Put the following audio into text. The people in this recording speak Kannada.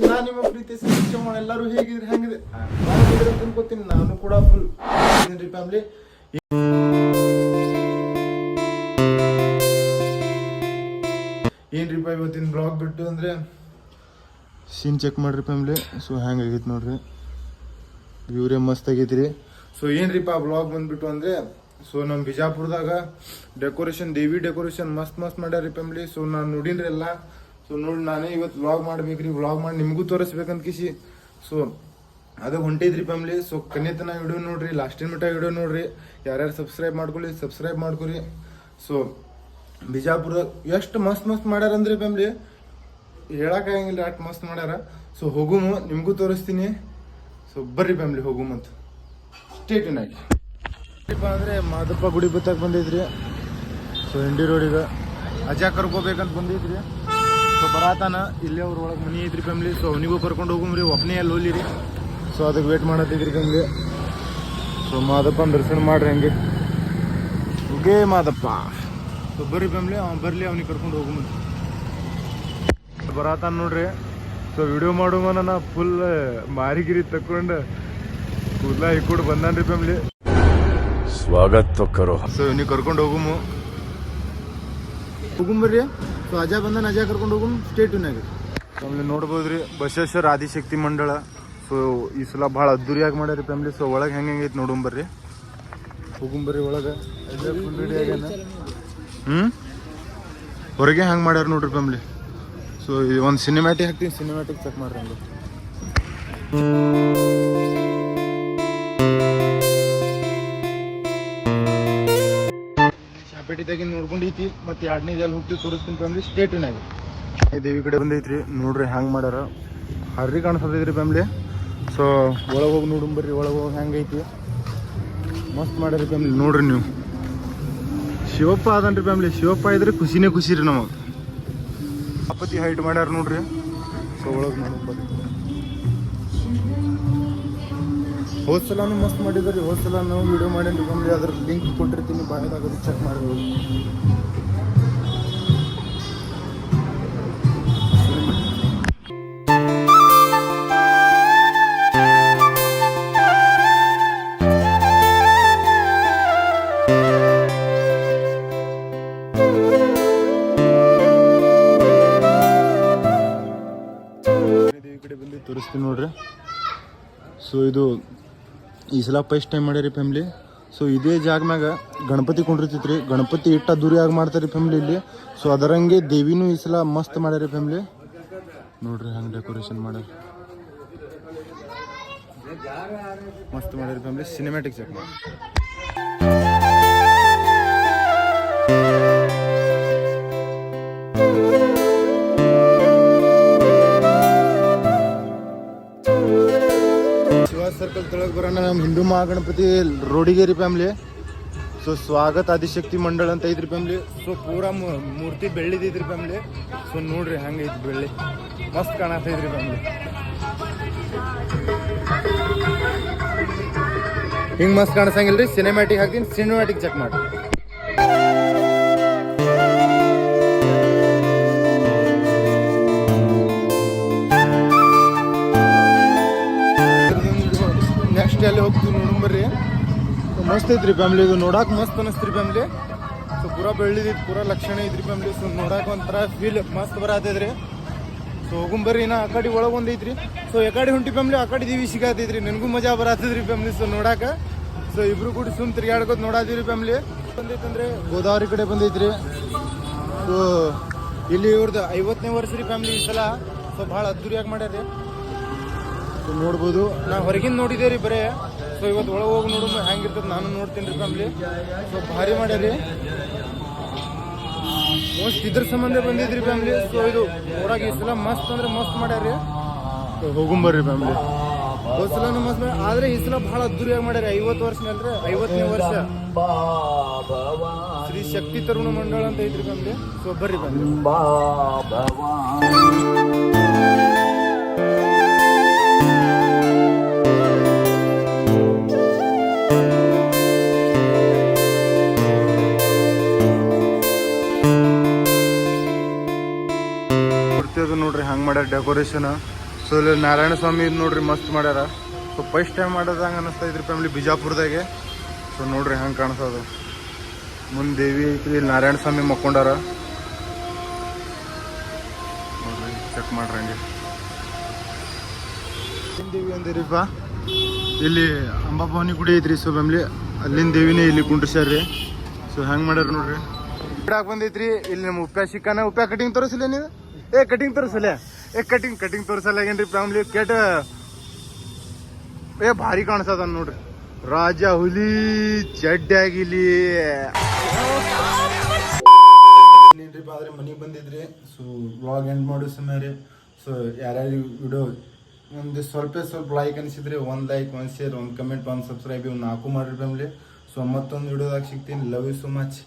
ನಾನು ನಿಮ್ಮ ಪ್ರೀತಿ ಚೌಹಾಣ್ ಎಲ್ಲರೂ ಹೇಗಿದ್ರೆ ಹೆಂಗಿದೆ ಅನ್ಕೋತೀನಿ. ನಾನು ಕೂಡ ಫುಲ್ ರೀ ಫ್ಯಾಮಿಲಿ. ಏನ್ರಿಪ್ಪ ಇವತ್ತಿನ ಬ್ಲಾಗ್ ಬಿಟ್ಟು ಅಂದರೆ ಸೀನ್ ಚೆಕ್ ಮಾಡ್ರಿ ಫ್ಯಾಮಿಲಿ. ಸೊ ಹ್ಯಾಂಗಾಗೈತೆ ನೋಡ್ರಿ, ವ್ಯೂರೇ ಮಸ್ತ್ ಆಗೈತಿ ರೀ. ಸೊ ಏನ್ರಿಪ್ಪ ಬ್ಲಾಗ್ ಬಂದ್ಬಿಟ್ಟು ಅಂದರೆ ಸೊ ನಮ್ಮ ಬಿಜಾಪುರದಾಗ ಡೆಕೋರೇಷನ್, ದೇವಿ ಡೆಕೋರೇಷನ್ ಮಸ್ತ್ ಮಾಡ್ಯಾರಿ ಫ್ಯಾಮಿಲಿ. ಸೊ ನಾನು ನೋಡಿನ್ರಿ ಎಲ್ಲ. ಸೊ ನೋಡಿ ನಾನೇ ಇವತ್ತು ವ್ಲಾಗ್ ಮಾಡ್ಬೇಕ್ರಿ, ವ್ಲಾಗ್ ಮಾಡಿ ನಿಮಗೂ ತೋರಿಸ್ಬೇಕಂತ ಕಿಸಿ. ಸೊ ಅದು ಹೊಂಟಿದ್ರಿ ಫ್ಯಾಮಿಲಿ. ಸೊ ಕನ್ಯತನ ವಿಡಿಯೋ ನೋಡ್ರಿ, ಲಾಸ್ಟಿನ ಮಟ್ಟ ವಿಡಿಯೋ ನೋಡ್ರಿ. ಯಾರ್ಯಾರು ಸಬ್ಸ್ಕ್ರೈಬ್ ಮಾಡ್ಕೊರಿ. ಸೊ ಬಿಜಾಪುರ ಎಷ್ಟು ಮಸ್ತ್ ಮಾಡ್ಯಾರ ಅಂದ್ರೆ ಫ್ಯಾಮಿಲಿ ಹೇಳಕ್ಕಾಗಂಗಿಲ್ಲ, ಅಷ್ಟು ಮಸ್ತ್ ಮಾಡ್ಯಾರ. ಸೊ ಹೋಗುಮು, ನಿಮಗೂ ತೋರಿಸ್ತೀನಿ. ಸೊ ಬರ್ರಿ ಫ್ಯಾಮಿಲಿ ಹೋಗುಮಂತ. ಸ್ಟೇಟ್ ಆಗಿ ಅಂದ್ರೆ ಮಾದಪ್ಪ ಗುಡಿ ಬತ್ತಾಗ ಬಂದೈತ್ರಿ. ಸೊ ಇಂಡಿ ರೋಡಿಗೆ ಅಜ್ಜ ಕರ್ಕೋಬೇಕಂತ ಬಂದೈತ್ರಿ. ಸೊ ಬರಾತಾನ ಇಲ್ಲೇ ಅವ್ರ ಒಳಗೆ ಮನಿ ಐತ್ರಿ ಫ್ಯಾಮಿಲಿ. ಸೊ ಅವನಿಗೂ ಕರ್ಕೊಂಡು ಹೋಗುಮ್ರಿ, ಒಬ್ಬನೇ ಅಲ್ಲಿ ಹೋಲಿರಿ. ಸೊ ಅದಕ್ಕೆ ವೇಟ್ ಮಾಡತ್ತಿದ್ರಿ ಹಂಗೆ. ಸೊ ಮಾದಪ್ಪನ ದರ್ಶನ ಮಾಡ್ರಿ ಹಂಗೆ. ಹೋಗೇ ಮಾದಪ್ಪ. ಸೊ ಬರ್ರಿ ಫ್ಯಾಮಿಲಿ, ಅವ್ನು ಬರಲಿ, ಅವ್ನಿಗೆ ಕರ್ಕೊಂಡು ಹೋಗುಮಂತ. ಬರಾತಾನ ನೋಡ್ರಿ. ಸೊ ವಿಡಿಯೋ ಮಾಡುವನ ಫುಲ್ ಮಾರಿಗಿರಿ ತಕ್ಕೊಂಡು ಕೂದಲ ಹಿಕ್ಕೊಂಡು ಬಂದಾನ್ರಿ ಫ್ಯಾಮಿಲಿ. ಸ್ವಾಗತ ಕರೋ. ಸೊ ನೀವು ಕರ್ಕೊಂಡು ಹೋಗುಂಬರ್ರಿ. ಸೊ ಅಜಾ ಬಂದಾನ, ಅಜಾ ಕರ್ಕೊಂಡು ಹೋಗುಮ್. ಸ್ಟೇಟ್ಯೂನಾಗ ಫ್ಯಾಮಿಲಿ ನೋಡ್ಬೋದ್ರಿ ಬಸವೇಶ್ವರ ಆದಿಶಕ್ತಿ ಮಂಡಳ. ಸೊ ಈ ಸಲ ಭಾಳ ಅದ್ದೂರಿಯಾಗಿ ಮಾಡ್ಯಾರಿ ಫ್ಯಾಮಿಲಿ. ಸೊ ಒಳಗೆ ಹೆಂಗೈತಿ ನೋಡುಂಬರ್ರಿ, ಹೋಗುಂಬರ್ರಿ ಒಳಗೆ. ಫುಲ್ ರೆಡಿ ಆಗ್ಯಾನ. ಹೊರಗೆ ಹಂಗೆ ಮಾಡ್ಯಾರ ನೋಡ್ರಿ ಫ್ಯಾಮಿಲಿ. ಸೊ ಒಂದು ಸಿನಿಮ್ಯಾಟಿಕ್ ಹಾಕ್ತೀನಿ, ಸಿನಿಮ್ಯಾಟಿಕ್ ಚೆಕ್ ಮಾಡ್ರಿ ಹಂಗೆ. ಪೇಟಿದಾಗಿಂದ ನೋಡ್ಕೊಂಡೈತಿ. ಮತ್ತೆ ಎರಡನೇದಲ್ಲಿ ಹೋಗ್ತೀವಿ, ತೋರಿಸ್ತೀನಿ ಫ್ಯಾಮಿಲಿ. ಸ್ಟೇಟ್ಯೂನಾಗ ದೇವಿ ಕಡೆ ಬಂದೈತ್ರಿ. ನೋಡ್ರಿ ಹ್ಯಾಂಗೆ ಮಾಡ್ಯಾರ, ಹರ್ರಿ ಕಾಣಿಸ್ತೈತ್ರಿ ಫ್ಯಾಮಿಲಿ. ಸೊ ಒಳಗೆ ಹೋಗಿ ನೋಡುಂಬರ್ರಿ, ಒಳಗೆ ಹೋಗಿ ಹೆಂಗೈತಿ ಮಸ್ತ್ ಮಾಡ್ಯಾರಿ ಫ್ಯಾಮಿಲಿ. ನೋಡ್ರಿ ನೀವು, ಶಿವಪ್ಪ ಅದನ್ರಿ ಫ್ಯಾಮಿಲಿ. ಶಿವಪ್ಪ ಇದ್ರೆ ಖುಷಿ ರೀ ನಮಗೆ. ಅಪ್ಪತಿ ಹೈಟ್ ಮಾಡ್ಯಾರ ನೋಡ್ರಿ. ಸೊ ಒಳಗೆ ನೋಡುಂಬರ್ರಿ. ಹೋದ ಸಲಾನು ಮಸ್ತ್ ಮಾಡಿದ್ರಿ. ಹೋದ ಸಲ ನಾವು ವಿಡಿಯೋ ಮಾಡೇನ್ರಿ ಫ್ಯಾಮಿಲಿ, ಅದ್ರ ಲಿಂಕ್ ಕೊಟ್ಟಿರ್ತೀನಿ, ಬಾಯದಾಗೋದು ಚೆಕ್ ಮಾಡ್ಬೋದು. ಈ ಕಡೆ ಬಂದು ತೋರಿಸ್ತೀನಿ ನೋಡ್ರಿ. ಸೊ ಇದು ಈ ಸಲ ಫಸ್ಟ್ ಟೈಮ್ ಮಾಡ್ಯಾರಿ ಫ್ಯಾಮಿಲಿ. ಸೊ ಇದೇ ಜಾಗ ಮ್ಯಾಗ ಗಣಪತಿ ಕೊಂಡಿರ್ತೈತ್ರಿ. ಗಣಪತಿ ಇಟ್ಟು ಅದ್ದೂರಿಯಾಗಿ ಮಾಡ್ತಾರೆ ಫ್ಯಾಮಿಲಿ ಇಲ್ಲಿ. ಸೊ ಅದರಂಗೆ ದೇವಿನೂ ಈ ಸಲ ಮಸ್ತ್ ಮಾಡ್ಯಾರಿ ಫ್ಯಾಮಿಲಿ. ನೋಡ್ರಿ ಹಂಗೆ ಡೆಕೋರೇಷನ್ ಮಾಡ್ಯಾರ, ಮಸ್ತ್ ಮಾಡ್ಯಾರಿ ಫ್ಯಾಮಿಲಿ. ಸಿನಿಮ್ಯಾಟಿಕ್ ಚೆಕ್ ಮಾಡಿ. ಸರ್ಕಲ್ ತೊಳಗೆ ಬರೋಣ ನಮ್ಮ ಹಿಂದೂ ಮಹಾಗಣಪತಿ ರೋಡಿಗೆ ರೀ ಫ್ಯಾಮಿಲಿ. ಸೊ ಸ್ವಾಗತ ಆದಿಶಕ್ತಿ ಮಂಡಳ ಅಂತ ಐತ್ರಿ ಫ್ಯಾಮಿಲಿ. ಸೊ ಪೂರಾ ಮೂರ್ತಿ ಬೆಳ್ಳಿದೈತ್ರಿ ಫ್ಯಾಮಿಲಿ. ಸೊ ನೋಡ್ರಿ ಹಂಗೈತಿ ಬೆಳ್ಳಿ, ಮಸ್ತ್ ಕಾಣತೈತ್ರಿ ಫ್ಯಾಮಿಲಿ. ಹಿಂಗೆ ಮಸ್ತ್ ಕಾಣಿಸಂಗಿಲ್ರಿ. ಸಿನಿಮ್ಯಾಟಿಕ್ ಹಾಕ್ತೀನಿ, ಸಿನಿಮ್ಯಾಟಿಕ್ ಚೆಕ್ ಮಾಡಿ. ನೆಕ್ಸ್ಟ್ ಅಲ್ಲಿ ಹೋಗ್ತೀವಿ ನೋಡುಂಬರ್ರಿ. ಮಸ್ತ್ ಐತ್ರಿ ಫ್ಯಾಮಿಲಿ. ಇದು ನೋಡಕ್ಕೆ ಮಸ್ತ್ ಅನಿಸ್ತ್ರಿ ಫ್ಯಾಮಿಲಿ. ಸೊ ಪೂರಾ ಬೆಳ್ಳಿದೈತಿ, ಪೂರಾ ಲಕ್ಷಣ ಐತ್ರಿ ಫ್ಯಾಮಿಲಿ. ಸೊ ನೋಡಕ್ಕೆ ಒಂಥರ ಫೀಲ್ ಮಸ್ತ್ ಬರತೈತ್ರಿ. ಸೊ ಹೋಗುಂಬರ್ರಿ. ನಾ ಆ ಕಡೆ ಒಳಗೆ ಒಂದೈತ್ರಿ. ಸೊ ಈ ಕಡೆ ಹೊಂಟಿ ಫ್ಯಾಮಿಲಿ, ಆ ಕಡೆ ದೇವಿ ಸಿಗತೈತ್ರಿ. ನನಗೂ ಮಜಾ ಬರತ್ತದ್ರಿ ಫ್ಯಾಮಿಲಿ. ಸೊ ನೋಡಕ್ಕೆ ಸೊ ಇಬ್ರು ಕೂಡ ಸುಮ್ ತಿರ್ಗಾಡ್ಕೋತ ನೋಡಾತೀವ್ರಿ ಫ್ಯಾಮಿಲಿ. ಬಂದೈತಂದ್ರೆ ಗೋದಾವರಿ ಕಡೆ ಬಂದೈತ್ರಿ. ಸೊ ಇಲ್ಲಿ ಇವ್ರದ್ದು 50ನೇ ವರ್ಷ ರೀ ಫ್ಯಾಮಿಲಿ ಈ ಸಲ. ಸೊ ಭಾಳ ಅದ್ದೂರಿಯಾಗಿ ಮಾಡ್ಯಾರಿ. ಸೊ ನೋಡ್ಬೋದು. ನಾ ಹೊರಗಿಂದ ನೋಡಿದ್ದೆ ರೀ ಬರೇ. ಸೊ ಇವತ್ತು ಒಳಗೆ ಹೋಗಿ ನೋಡು ಹೆಂಗಿರ್ತದೆ ನಾನು ನೋಡ್ತೀನಿ ರೀ ಫ್ಯಾಮಿಲಿ. ಸೊ ಭಾರಿ ಮಾಡ್ಯಾರಿ. ಮೋಸ್ಟ್ ಇದ್ರ ಸಂಬಂಧ ಬಂದಿದ್ರಿ ಫ್ಯಾಮಿಲಿ. ಸೊ ಇದು ನೋಡಕ್ಕೆ ಈ ಸಲ ಮಸ್ತ್ ಅಂದ್ರೆ ಮಸ್ತ್ ಮಾಡ್ಯಾರಿ. So ಹೋಗುಂಬರ್ರಿ family. ಹೋದ ಸಲನೂ ಮಸ್ತ್ ಮಾಡಿ, ಆದ್ರೆ ಈ ಸಲ ಭಾಳ ಅದ್ದೂರಿಯಾಗಿ ಮಾಡ್ಯಾರಿ. 50 ವರ್ಷ ಅಂದ್ರೆ 50ನೇ ವರ್ಷ ಶ್ರೀ ಶಕ್ತಿ ತರುಣ ಮಂಡಳ ಅಂತ ಐತ್ರಿ ಫ್ಯಾಮಿಲಿ. ಸೊ ಬರ್ರಿ ಫ್ಯಾಮಿಲಿ. ನೋಡ್ರಿ ಹಂಗೆ ಮಾಡ್ಯಾರ ಡೆಕೋರೇಷನ್. ಸೊ ಇಲ್ಲಿ ನಾರಾಯಣ ಸ್ವಾಮಿ ನೋಡ್ರಿ ಮಸ್ತ್ ಮಾಡ್ಯಾರ. ಸೊ ಫಸ್ಟ್ ಟೈಮ್ ಮಾಡೋದಂಗೆ ಅನ್ನಿಸ್ತೈತ್ರಿ ಫ್ಯಾಮಿಲಿ ಬಿಜಾಪುರದಾಗೆ. ಸೊ ನೋಡ್ರಿ ಹಂಗೆ ಕಾಣಿಸೋದು. ಮುಂದೆ ದೇವಿ ಐತ್ರಿ, ಇಲ್ಲಿ ನಾರಾಯಣ ಸ್ವಾಮಿ ಮಕ್ಕೊಂಡಾರ ನೋಡ್ರಿ, ಚೆಕ್ ಮಾಡ್ರಿ ಹಂಗೆ. ದೇವಿ ಅಂದಿರಿಪ್ಪ, ಇಲ್ಲಿ ಅಂಬಾಭವಾನಿ ಗುಡಿ ಐತ್ರಿ. ಸೊ ಫ್ಯಾಮಿಲಿ ಅಲ್ಲಿನ ದೇವಿನೇ ಇಲ್ಲಿ ಕುಂಡ್ರಿಸ್ಯಾರ್ರಿ. ಸೊ ಹೆಂಗೆ ಮಾಡ್ಯಾರ ನೋಡ್ರಿ. ಗಿಡಕ್ಕೆ ಬಂದೈತ್ರಿ. ಇಲ್ಲಿ ನಮ್ಮ ಉಪ್ಪ್ಯಾ ಸಿಕ್ಕಾನ. ಉಪ್ಪ್ಯಾ ಕಟಿಂಗ್ ತೋರಿಸಲ್ಲ ನೀವು? ಕಟಿಂಗ್ ತೋರಿಸಲ್ಲ. ಕಟಿಂಗ್ ತೋರಿಸಲ್ಲ ಏನ್ರಿ ಫ್ಯಾಮಿಲಿ. ಕೆಟ್ಟ ಭಾರಿ ಕಾಣಿಸದ ನೋಡ್ರಿ. ರಾಜ ಹುಲಿ ಚಡ್ಡಾಗಿಲಿ ಏನ್ರಿಪ್ಪ ಆದ್ರೆ ಮನೆಗೆ ಬಂದಿದ್ರಿ. ಸೊ ವ್ಲಾಗ್ ಎಂಡ್ ಮಾಡೋ ಸಮಯ ರೀ. ಸೊ ಯಾರ್ಯಾರು ವಿಡಿಯೋ ಒಂದು ಸ್ವಲ್ಪ ಲೈಕ್ ಅನಿಸಿದ್ರೆ 1 ಲೈಕ್ 1 ಶೇರ್ 1 ಕಮೆಂಟ್ 1 ಸಬ್ಸ್ಕ್ರೈಬ್ ಇವ್ 4 ಮಾಡ್ರಿ ಫ್ಯಾಮಿಲಿ. ಸೊ ಮತ್ತೊಂದು ವಿಡಿಯೋದಾಗ ಸಿಗ್ತೀನಿ. Love you so much.